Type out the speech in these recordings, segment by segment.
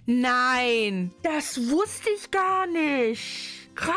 Nein, das wusste ich gar nicht. Krass.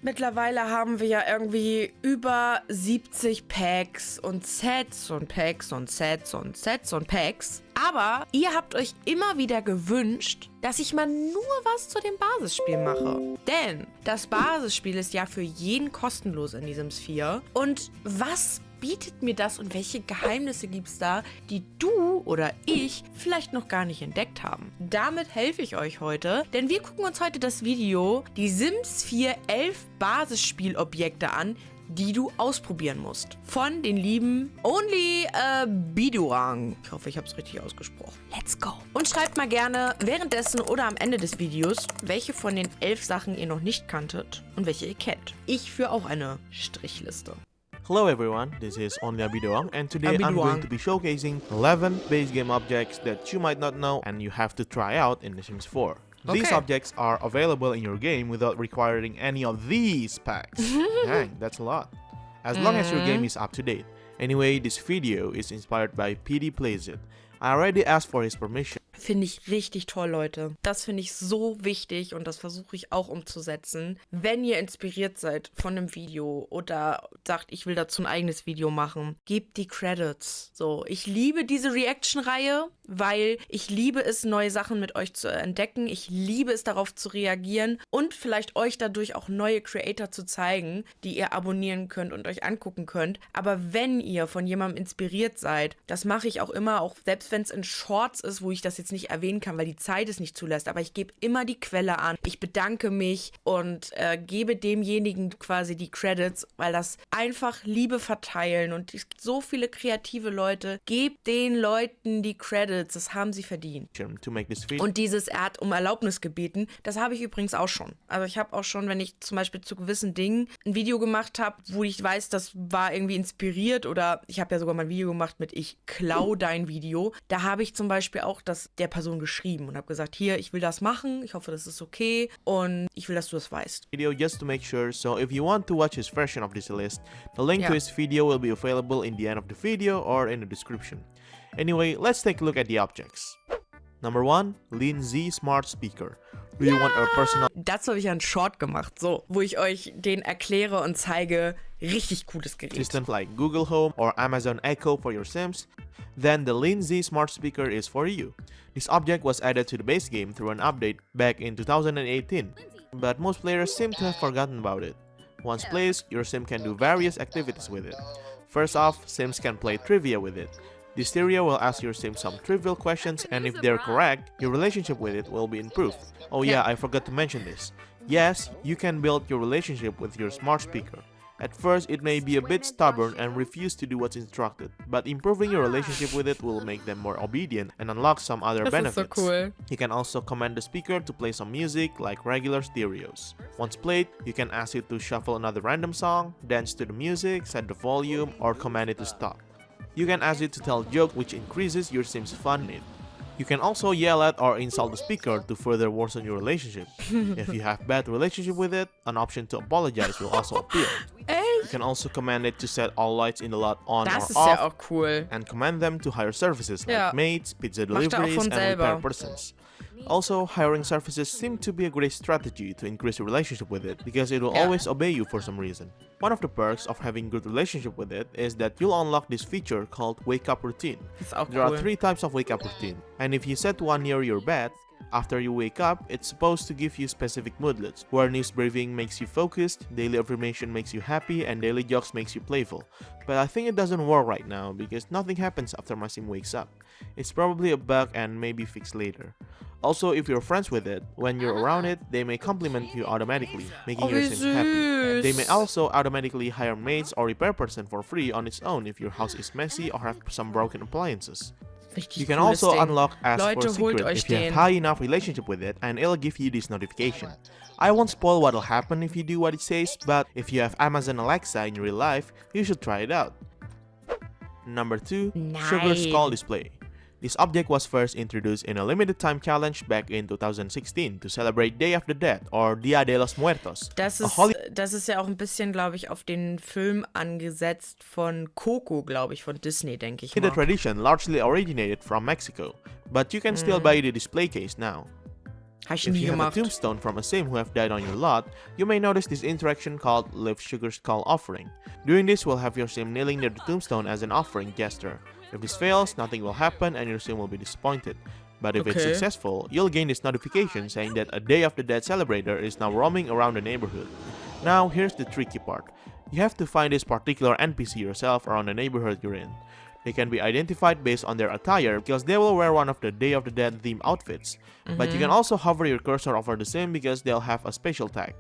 Mittlerweile haben wir ja irgendwie über 70 Packs und Sets und Packs und Sets und Sets und Packs. Aber ihr habt euch immer wieder gewünscht, dass ich mal nur was zu dem Basisspiel mache. Denn das Basisspiel ist ja für jeden kostenlos in diesem Sphere. Und was bietet mir das und welche Geheimnisse gibt es da, die du oder ich vielleicht noch gar nicht entdeckt haben? Damit helfe ich euch heute, denn wir gucken uns heute das Video die Sims 4 11 Basisspielobjekte an, die du ausprobieren musst. Von den lieben Only Bidurang. Ich hoffe, ich habe es richtig ausgesprochen. Let's go. Und schreibt mal gerne währenddessen oder am Ende des Videos, welche von den 11 Sachen ihr noch nicht kanntet und welche ihr kennt. Ich führe auch eine Strichliste. Hello everyone, this is Only Abidoang, and today I'm going to be showcasing 11 base game objects that you might not know and you have to try out in The Sims 4. These objects are available in your game without requiring any of these packs. Dang, that's a lot. As long as your game is up to date. Anyway, this video is inspired by PD Plays It. I already asked for his permission. Finde ich richtig toll, Leute. Das finde ich so wichtig und das versuche ich auch umzusetzen. Wenn ihr inspiriert seid von einem Video oder sagt, ich will dazu ein eigenes Video machen, gebt die Credits. So, ich liebe diese Reaction-Reihe, weil ich liebe es, neue Sachen mit euch zu entdecken. Ich liebe es, darauf zu reagieren und vielleicht euch dadurch auch neue Creator zu zeigen, die ihr abonnieren könnt und euch angucken könnt. Aber wenn ihr von jemandem inspiriert seid, das mache ich auch immer, auch selbst wenn es in Shorts ist, wo ich das jetzt nicht erwähnen kann, weil die Zeit es nicht zulässt, aber ich gebe immer die Quelle an. Ich bedanke mich und gebe demjenigen quasi die Credits, weil das einfach Liebe verteilen und es gibt so viele kreative Leute. Gebt den Leuten die Credits, das haben sie verdient. Und dieses, er hat um Erlaubnis gebeten, das habe ich übrigens auch schon. Also ich habe auch schon, wenn ich zum Beispiel zu gewissen Dingen ein Video gemacht habe, wo ich weiß, das war irgendwie inspiriert oder ich habe ja sogar mal ein Video gemacht mit ich klau dein Video. Da habe ich zum Beispiel auch das der Person geschrieben und habe gesagt, hier, ich will das machen, ich hoffe, das ist okay und ich will, dass du das weißt. Video just to make sure, so if you want to watch his version of this list, the link to his video will be available in the end of the video or in the description. Anyway, let's take a look at the objects. Number 1, Lin Z Smart Speaker. Do you want a personal... Dazu habe ich einen Short gemacht, so, wo ich euch den erkläre und zeige, richtig cooles Gerät. Assistant like Google Home or Amazon Echo for your Sims? Then the Lin Z Smart Speaker is for you. This object was added to the base game through an update back in 2018, but most players seem to have forgotten about it. Once placed, your Sim can do various activities with it. First off, Sims can play trivia with it. This stereo will ask your Sim some trivial questions, and if they're correct, your relationship with it will be improved. Oh yeah, I forgot to mention this. Yes, you can build your relationship with your smart speaker. At first, it may be a bit stubborn and refuse to do what's instructed, but improving your relationship with it will make them more obedient and unlock some other benefits. Ist so cool. You can also command the speaker to play some music like regular stereos. Once played, you can ask it to shuffle another random song, dance to the music, set the volume, or command it to stop. You can ask it to tell jokes, which increases your Sim's fun in it. You can also yell at or insult the speaker to further worsen your relationship. If you have bad relationship with it, an option to apologize will also appear. You can also command it to set all lights in the lot on Das or ist off, ja auch cool. and command them to hire services like maids, pizza Macht er auch deliveries, von and repair selber. persons. Also, hiring services seem to be a great strategy to increase your relationship with it, because it will always obey you for some reason. One of the perks of having good relationship with it is that you'll unlock this feature called Wake Up Routine. Ist auch There are cool. 3 types of wake up routine, and if you set one near your bed, after you wake up, it's supposed to give you specific moodlets, where news briefing makes you focused, daily affirmation makes you happy, and daily jokes makes you playful. But I think it doesn't work right now because nothing happens after my Sim wakes up. It's probably a bug and may be fixed later. Also, if you're friends with it, when you're around it, they may compliment you automatically, making your Sims happy. They may also automatically hire maids or repair person for free on its own if your house is messy or have some broken appliances. Richtig You can cooles also Ding. unlock Ask for Leute, a holt Secret euch if you have den. high enough relationship with it, and it'll give you this notification. I won't spoil what'll happen if you do what it says, but if you have Amazon Alexa in real life, you should try it out. Number 2, Sugar Nein. Skull Display. This object was first introduced in a limited time challenge back in 2016 to celebrate Day of the Dead or Dia de los Muertos. Das ist ja auch ein bisschen, glaube ich, auf den Film angesetzt von Coco, glaube ich, von Disney, denke ich The mal. tradition largely originated from Mexico, but you can still buy the display case now. Habe ich If nie you have a gemacht. tombstone from a sim who have died on your lot, you may notice this interaction called Live Sugar Skull Offering. Doing this will have your sim kneeling near the tombstone as an offering gesture. If this fails, nothing will happen and your sim will be disappointed. But if it's Okay. successful, you'll gain this notification saying that a Day of the Dead celebrator is now roaming around the neighborhood. Now, here's the tricky part. You have to find this particular NPC yourself around the neighborhood you're in. They can be identified based on their attire because they will wear one of the Day of the Dead themed outfits. But you can also hover your cursor over the sim because they'll have a special tag.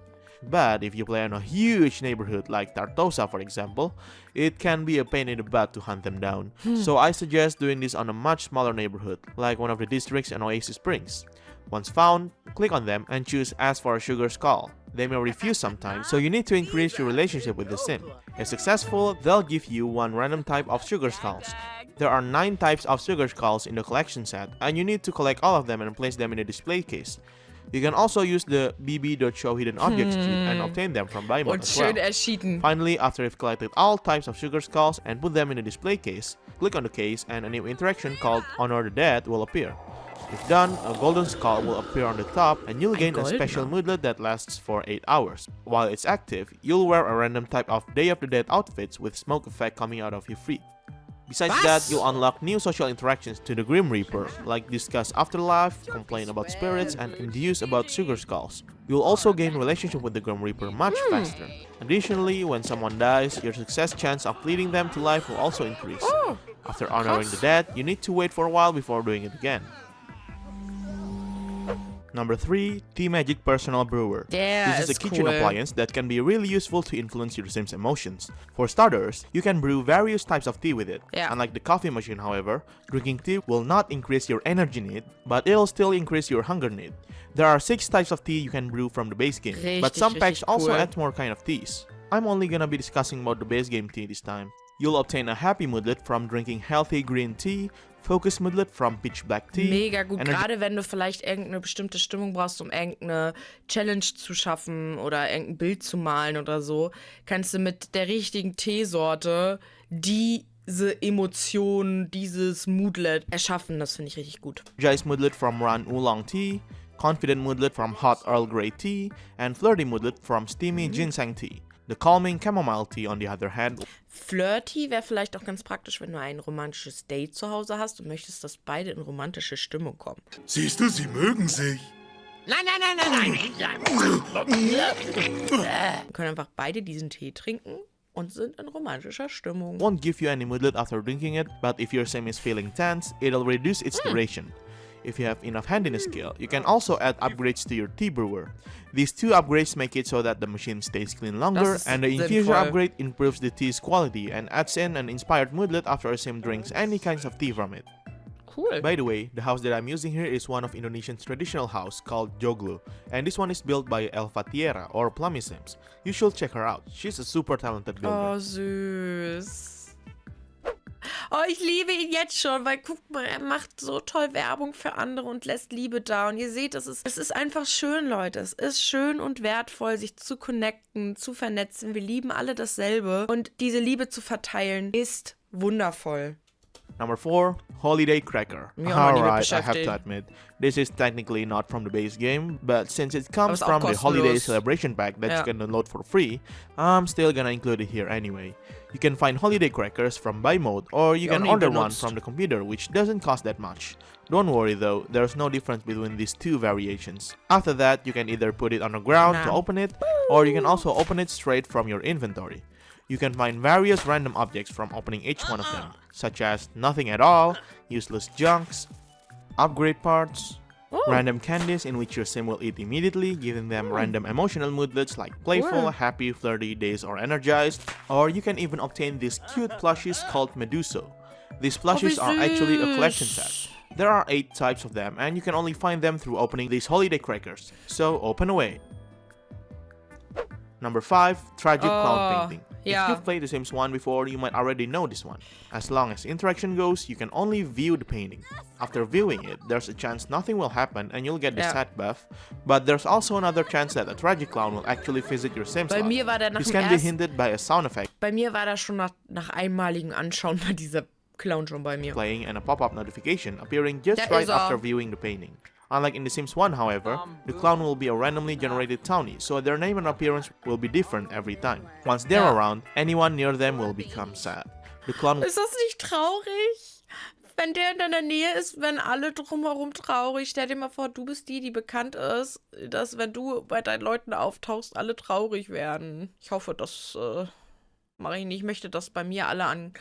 But if you play in a huge neighborhood like Tartosa for example, it can be a pain in the butt to hunt them down. So I suggest doing this on a much smaller neighborhood, like one of the districts in Oasis Springs. Once found, click on them and choose Ask for a Sugar Skull. They may refuse sometimes, so you need to increase your relationship with the sim. If successful, they'll give you one random type of sugar skulls. There are 9 types of sugar skulls in the collection set, and you need to collect all of them and place them in a display case. You can also use the bb.show hidden objects cheat and obtain them from Buy Mode Und as well. schön erschieden. Finally, after you've collected all types of sugar skulls and put them in a display case, click on the case and a new interaction called Honor the Dead will appear. If done, a golden skull will appear on the top and you'll gain a golden special one. moodlet that lasts for 8 hours. While it's active, you'll wear a random type of Day of the Dead outfits with smoke effect coming out of your feet. Besides that, you'll unlock new social interactions to the Grim Reaper, like discuss afterlife, complain about spirits, and enthuse about sugar skulls. You'll also gain relationship with the Grim Reaper much faster. Additionally, when someone dies, your success chance of leading them to life will also increase. After honoring the dead, you need to wait for a while before doing it again. Number 3. T-Magic Personal Brewer. Der This is a ist kitchen cool. appliance that can be really useful to influence your sim's emotions. For starters, you can brew various types of tea with it. Yeah. Unlike the coffee machine, however, drinking tea will not increase your energy need, but it'll still increase your hunger need. There are 6 types of tea you can brew from the base game, but Richtig, some packs richtig also cool. add more kind of teas. I'm only gonna be discussing about the base game tea this time. You'll obtain a happy moodlet from drinking healthy green tea, focus moodlet from pitch black tea, Mega gut, energy gerade wenn du vielleicht irgendeine bestimmte Stimmung brauchst, um irgendeine Challenge zu schaffen oder irgendein Bild zu malen oder so, kannst du mit der richtigen Teesorte diese Emotion, dieses Moodlet erschaffen. Das finde ich richtig gut. energized moodlet from Ran Oolong tea, confident moodlet from hot Earl Grey tea, and flirty moodlet from steamy ginseng tea. The calming chamomile tea, on the other hand, Flirty wäre vielleicht auch ganz praktisch, wenn du ein romantisches Date zu Hause hast und möchtest, dass beide in romantische Stimmung kommen. Siehst du, sie mögen sich. Wir können einfach beide diesen Tee trinken und sind in romantischer Stimmung. won't give you any moodlet after drinking it, but if your sim is feeling tense, it'll reduce its duration. If you have enough handiness skill, you can also add upgrades to your tea brewer. These 2 upgrades make it so that the machine stays clean longer, Das ist and the infuser sinnvoll. upgrade improves the tea's quality and adds in an inspired moodlet after a sim drinks any kinds of tea from it. Cool. By the way, the house that I'm using here is one of Indonesian's traditional house called Joglo, and this one is built by Elva Tiera or Plummy Sims. You should check her out. She's a super talented builder. Oh, süß. Oh, ich liebe ihn jetzt schon, weil guck mal, er macht so toll Werbung für andere und lässt Liebe da. Und ihr seht, es ist einfach schön, Leute. Es ist schön und wertvoll, sich zu connecten, zu vernetzen. Wir lieben alle dasselbe. Und diese Liebe zu verteilen ist wundervoll. Number 4, Holiday Cracker. Ja, die wird Alright, I have beschäftigt. to admit, this is technically not from the base game, but since it comes ist auch from the Holiday kostenlos. Celebration Pack that Ja. you can download for free, I'm still gonna include it here anyway. You can find Holiday Crackers from Buy Mode, or you Ja, can nie order one benutzt. from the computer, which doesn't cost that much. Don't worry though, there's no difference between these 2 variations. After that, you can either put it on the ground to Nah. open it, or you can also open it straight from your inventory. You can find various random objects from opening each one of them, such as nothing at all, useless junks, upgrade parts, random candies in which your sim will eat immediately, giving them random emotional moodlets like playful, Cool. happy, flirty, dazed, or energized. Or you can even obtain these cute plushies called Meduso. These plushies are actually a collection set. There are 8 types of them, and you can only find them through opening these holiday crackers. So open away. Number 5, Tragic Clown Painting. If Ja. you've played The Sims 1 before, you might already know this one. As long as interaction goes, you can only view the painting. After viewing it, there's a chance nothing will happen and you'll get the Ja. sad buff, but there's also another chance that a tragic clown will actually visit your Sims Bei lot. mir war der nach This dem can be ersten, hinted by a sound effect bei mir war da schon nach einmaligen Anschauen war dieser Clown schon bei mir. playing and a pop-up notification appearing just That right is after all. viewing the painting. Unlike in The Sims 1, however, the clown will be a randomly generated townie, so their name and appearance will be different every time. Once they're Ja. around, anyone near them will become sad. The clown Ist das nicht traurig? Wenn der in deiner Nähe ist, werden alle drumherum traurig. Stell dir mal vor, du bist die bekannt ist, dass wenn du bei deinen Leuten auftauchst, alle traurig werden. Ich hoffe, das mache ich nicht. Ich möchte, dass bei mir alle an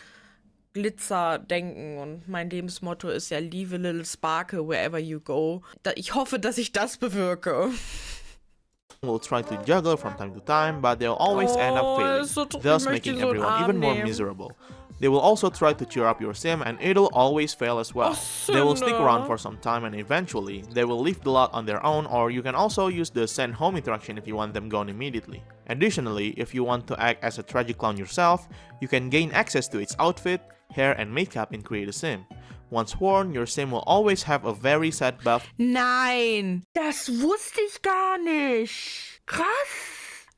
Glitzer denken und mein Lebensmotto ist ja Leave a little sparkle wherever you go. Ich hoffe, dass ich das bewirke. will try to juggle from time to time, but they'll always end up Oh, failing, ist so traurig. thus Ich möchte making so einen everyone Arm even more nehmen. miserable. They will also try to cheer up your sim and it'll always fail as well. They will stick around for some time and eventually they will leave the lot on their own, or you can also use the send home interaction if you want them gone immediately. Additionally, if you want to act as a tragic clown yourself, you can gain access to its outfit, hair and makeup and create a sim. Once worn, your sim will always have a very sad buff. Nein, das wusste ich gar nicht. Krass.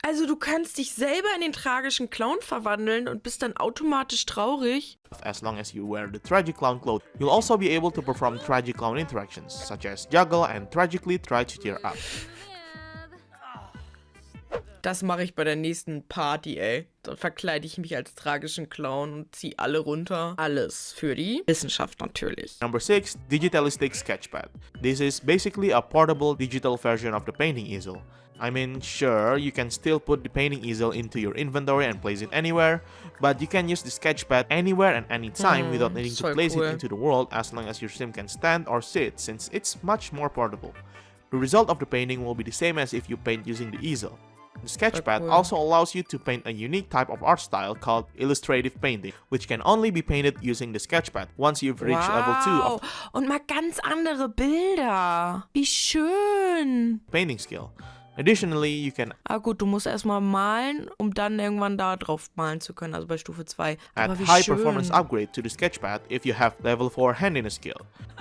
Also du kannst dich selber in den tragischen Clown verwandeln und bist dann automatisch traurig. As long as you wear the tragic clown clothes, you'll also be able to perform tragic clown interactions, such as juggle and tragically try to cheer up. Das mache ich bei der nächsten Party, ey. Da verkleide ich mich als tragischen Clown und ziehe alle runter. Alles für die Wissenschaft natürlich. Number 6. Digitalistic Sketchpad. This is basically a portable digital version of the painting easel. I mean, sure, you can still put the painting easel into your inventory and place it anywhere, but you can use the sketchpad anywhere and anytime without needing to so place cool. it into the world as long as your sim can stand or sit, since it's much more portable. The result of the painting will be the same as if you paint using the easel. The sketchpad cool. also allows you to paint a unique type of art style called illustrative painting, which can only be painted using the sketchpad once you've reached level 2 of Und mal ganz andere Bilder. Wie schön. painting skill. Additionally, you can Ah gut, du musst erstmal malen, um dann irgendwann da drauf malen zu können, also bei Stufe 2. add Aber wie high schön. performance upgrade to the sketchpad if you have level 4 handiness skill.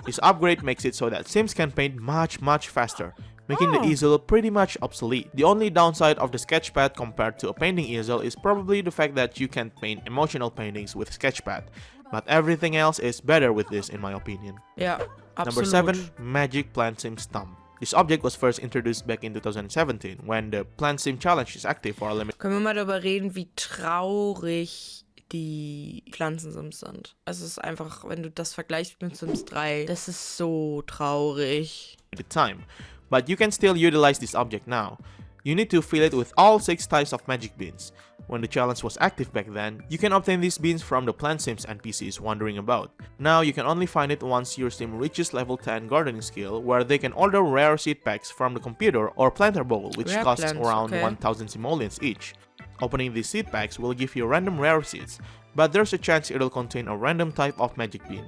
This upgrade makes it so that Sims can paint much faster, making the Oh. easel pretty much obsolete. The only downside of the sketchpad compared to a painting easel is probably the fact that you can't paint emotional paintings with sketchpad, but everything else is better with this in my opinion. Ja, Number absolut. 7. Magic Plant Sim Stump. This object was first introduced back in 2017 when the Plant Sim Challenge is active for a limited Können wir mal darüber reden, wie traurig die Pflanzensims sind. Es ist einfach, wenn du das vergleichst mit Sims 3, das ist so traurig. time, but you can still utilize this object now. You need to fill it with all 6 types of magic beans. When the challenge was active back then, you can obtain these beans from the Plant Sims NPCs wandering about. Now you can only find it once your sim reaches level 10 gardening skill, where they can order rare seed packs from the computer or planter bowl, which Rare costs plants, around okay. 1000 simoleons each. Opening these seed packs will give you random rare seeds, but there's a chance it'll contain a random type of magic bean.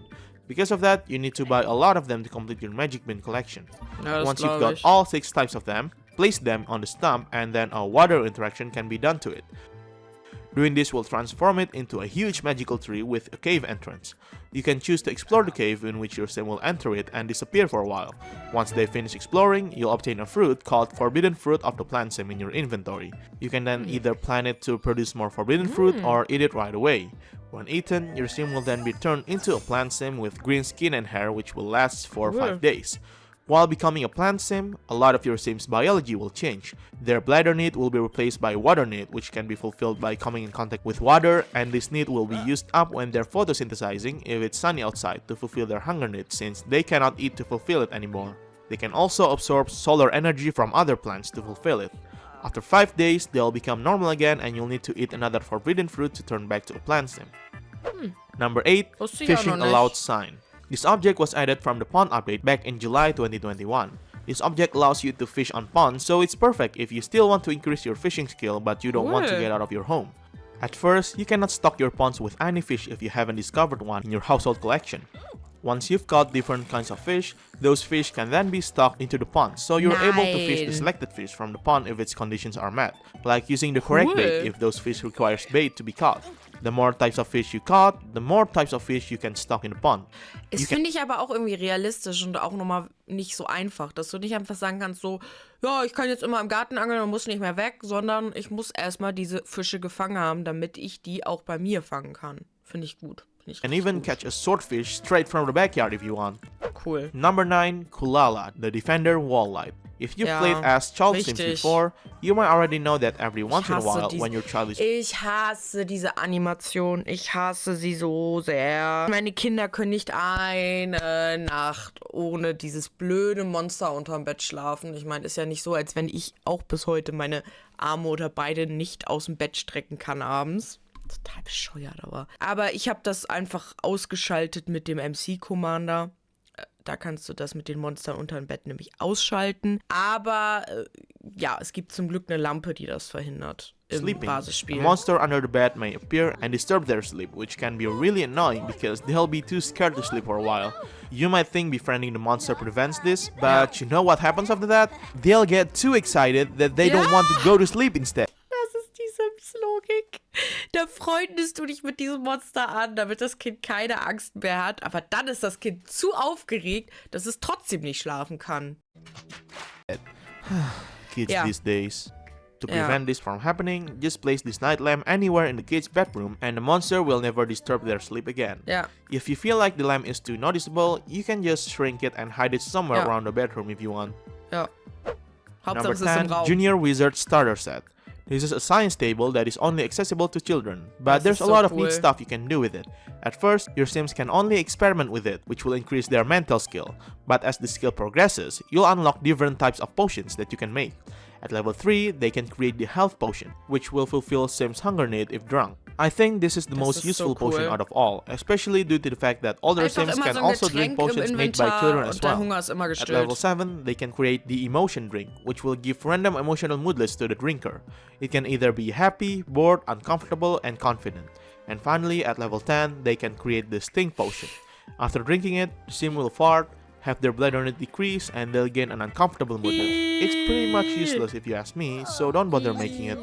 Because of that, you need to buy a lot of them to complete your magic bean collection. Ja, das Once you've glaub got ich. all 6 types of them, place them on the stump and then a water interaction can be done to it. Doing this will transform it into a huge magical tree with a cave entrance. You can choose to explore the cave in which your sim will enter it and disappear for a while. Once they finish exploring, you'll obtain a fruit called Forbidden Fruit of the Plant Sim in your inventory. You can then either plant it to produce more forbidden fruit or eat it right away. When eaten, your sim will then be turned into a plant sim with green skin and hair which will last for 5 days. While becoming a plant sim, a lot of your sim's biology will change. Their bladder need will be replaced by water need, which can be fulfilled by coming in contact with water, and this need will be used up when they're photosynthesizing if it's sunny outside to fulfill their hunger need, since they cannot eat to fulfill it anymore. They can also absorb solar energy from other plants to fulfill it. After 5 days, they'll become normal again and you'll need to eat another forbidden fruit to turn back to a plant sim. Number 8. Wusste ich auch Fishing noch nicht. Allowed Sign. This object was added from the pond update back in July 2021. This object allows you to fish on ponds, so it's perfect if you still want to increase your fishing skill but you don't want to Cool. get out of your home. At first, you cannot stock your ponds with any fish if you haven't discovered one in your household collection. Once you've caught different kinds of fish, those fish can then be stocked into the pond, so you're able to fish the selected fish from the pond if its conditions are met, like using the correct bait if those fish requires bait to be caught. The more types of fish you caught, the more types of fish you can stock in the pond. Das finde ich aber auch irgendwie realistisch und auch nochmal nicht so einfach, dass du nicht einfach sagen kannst so, ja, ich kann jetzt immer im Garten angeln und muss nicht mehr weg, sondern ich muss erstmal diese Fische gefangen haben, damit ich die auch bei mir fangen kann. Finde ich gut. And even catch a swordfish straight from the backyard if you want. Cool. Number 9, Kulala, the Defender Walleye. If you've played as Child Sims before, you might already know that every once in a while when your child is... Ich hasse diese Animation. Ich hasse sie so sehr. Meine Kinder können nicht eine Nacht ohne dieses blöde Monster unterm Bett schlafen. Ich meine, ist ja nicht so, als wenn ich auch bis heute meine Arme oder beide nicht aus dem Bett strecken kann abends. Total bescheuert, aber ich habe das einfach ausgeschaltet mit dem MC-Commander. Da kannst du das mit den Monstern unter dem Bett nämlich ausschalten. Aber ja, es gibt zum Glück eine Lampe, die das verhindert im Basisspiel. A monster under the bed may appear and disturb their sleep, which can be really annoying because they'll be too scared to sleep for a while. You might think befriending the monster prevents this, but you know what happens after that? They'll get too excited that they don't want to go to sleep instead. Das ist die Sims-Logik. Da freundest du dich mit diesem Monster an, damit das Kind keine Angst mehr hat. Aber dann ist das Kind zu aufgeregt, dass es trotzdem nicht schlafen kann. Kids these days. To prevent this from happening, just place this night lamp anywhere in the kid's bedroom and the monster will never disturb their sleep again. If you feel like the lamp is too noticeable, you can just shrink it and hide it somewhere around the bedroom if you want. Number 10, Junior Wizard Starter Set. This is a science table that is only accessible to children, but there's a lot of neat stuff you can do with it. At first, your Sims can only experiment with it, which will increase their mental skill, but as the skill progresses, you'll unlock different types of potions that you can make. At level 3, they can create the health potion, which will fulfill Sims' hunger need if drunk. I think this is the most useful potion out of all, especially due to the fact that older Sims can also drink potions made by children as well. At level 7, they can create the emotion drink, which will give random emotional moodlets to the drinker. It can either be happy, bored, uncomfortable, and confident. And finally, at level 10, they can create the stink potion. After drinking it, the Sim will fart, have their blood on it decrease, and they'll gain an uncomfortable moodlet. It's pretty much useless if you ask me, so don't bother making it.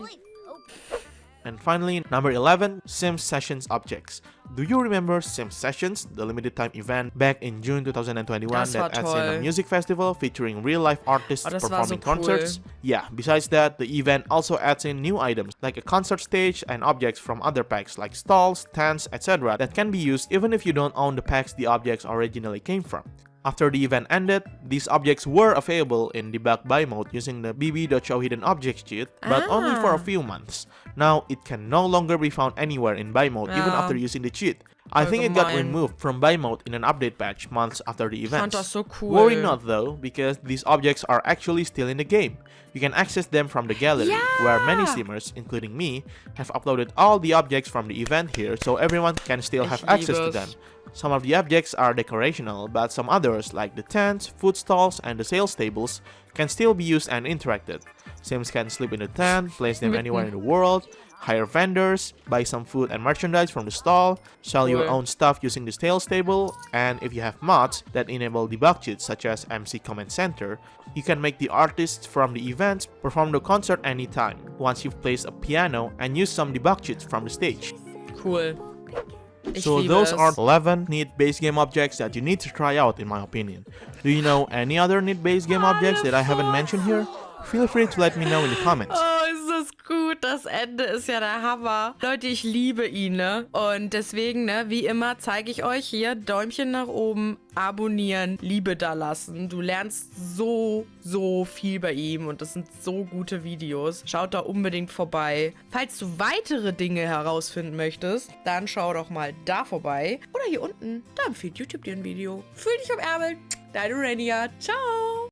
And finally, number 11, Sims Sessions Objects. Do you remember Sims Sessions, the limited time event back in June 2021 that adds in a music festival featuring real-life artists performing concerts? Yeah, besides that, the event also adds in new items like a concert stage and objects from other packs like stalls, tents, etc. that can be used even if you don't own the packs the objects originally came from. After the event ended, these objects were available in debug buy mode using the bb.show hidden objects cheat, but only for a few months. Now, it can no longer be found anywhere in buy mode even after using the cheat. I think it got removed from buy mode in an update patch months after the event. Das so cool. Worry not though, because these objects are actually still in the game. You can access them from the gallery, where many Simmers, including me, have uploaded all the objects from the event here so everyone can still have access to them. Some of the objects are decorational, but some others, like the tents, food stalls, and the sales tables, can still be used and interacted. Sims can sleep in the tent, place them anywhere in the world, hire vendors, buy some food and merchandise from the stall, sell your own stuff using the sales table, and if you have mods that enable debug cheats such as MC Comment Center, you can make the artists from the events perform the concert anytime, once you've placed a piano and use some debug cheats from the stage. Cool. So those are 11 neat base game objects that you need to try out in my opinion. Do you know any other neat base game objects that I haven't mentioned here? Feel free to let me know in the comments. Oh, ist das gut. Das Ende ist ja der Hammer. Leute, ich liebe ihn, ne? Und deswegen, ne, wie immer zeige ich euch hier Däumchen nach oben, abonnieren, Liebe da lassen. Du lernst so viel bei ihm und das sind so gute Videos. Schaut da unbedingt vorbei. Falls du weitere Dinge herausfinden möchtest, dann schau doch mal da vorbei. Oder hier unten, da empfiehlt YouTube dir ein Video. Fühl dich am Ärmel. Deine Rania. Ciao.